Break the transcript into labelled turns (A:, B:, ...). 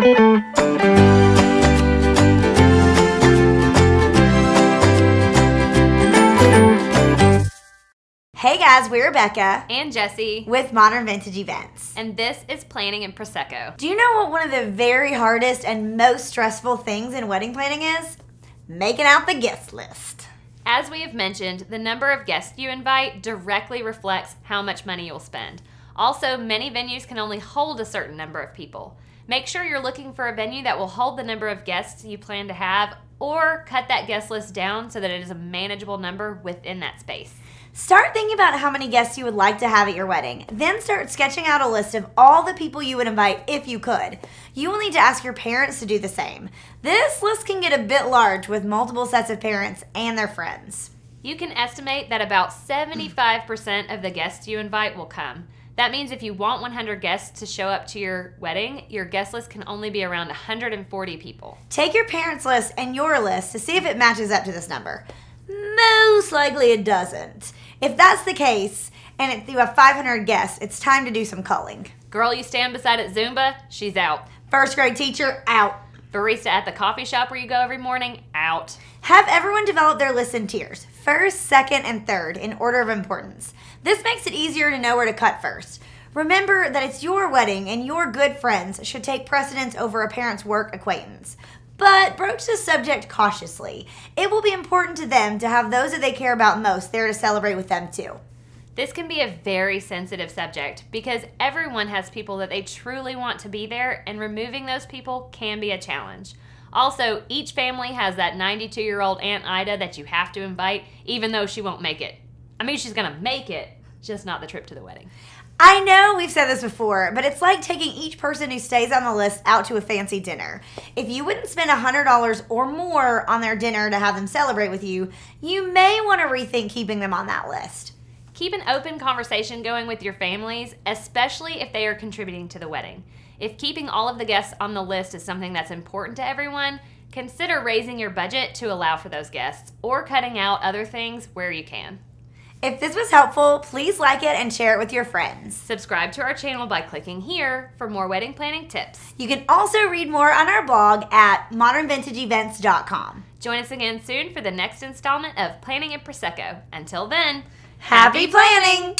A: Hey guys, we're Rebecca
B: and Jessie
A: with Modern Vintage Events.
B: And this is Planning in Prosecco.
A: Do you know what one of the very hardest and most stressful things in wedding planning is? Making out the guest list.
B: As we have mentioned, the number of guests you invite directly reflects how much money you'll spend. Also, many venues can only hold a certain number of people. Make sure you're looking for a venue that will hold the number of guests you plan to have, or cut that guest list down so that it is a manageable number within that space.
A: Start thinking about how many guests you would like to have at your wedding. Then start sketching out a list of all the people you would invite if you could. You will need to ask your parents to do the same. This list can get a bit large with multiple sets of parents and their friends.
B: You can estimate that about 75% of the guests you invite will come. That means if you want 100 guests to show up to your wedding, your guest list can only be around 140 people.
A: Take your parents' list and your list to see if it matches up to this number. Most likely it doesn't. If that's the case, and if you have 500 guests, it's time to do some culling.
B: Girl you stand beside at Zumba, she's out.
A: First grade teacher, out.
B: Barista at the coffee shop where you go every morning, out.
A: Have everyone develop their list in tiers, first, second, and third, in order of importance. This makes it easier to know where to cut first. Remember that it's your wedding and your good friends should take precedence over a parent's work acquaintance. But broach the subject cautiously. It will be important to them to have those that they care about most there to celebrate with them too.
B: This can be a very sensitive subject because everyone has people that they truly want to be there, and removing those people can be a challenge. Also, each family has that 92-year-old Aunt Ida that you have to invite, even though she won't make it. I mean, she's going to make it, just not the trip to the wedding.
A: I know we've said this before, but it's like taking each person who stays on the list out to a fancy dinner. If you wouldn't spend $100 or more on their dinner to have them celebrate with you, you may want to rethink keeping them on that list.
B: Keep an open conversation going with your families, especially if they are contributing to the wedding. If keeping all of the guests on the list is something that's important to everyone, consider raising your budget to allow for those guests, or cutting out other things where you can.
A: If this was helpful, please like it and share it with your friends.
B: Subscribe to our channel by clicking here for more wedding planning tips.
A: You can also read more on our blog at modernvintageevents.com.
B: Join us again soon for the next installment of Planning in Prosecco. Until then,
A: happy planning!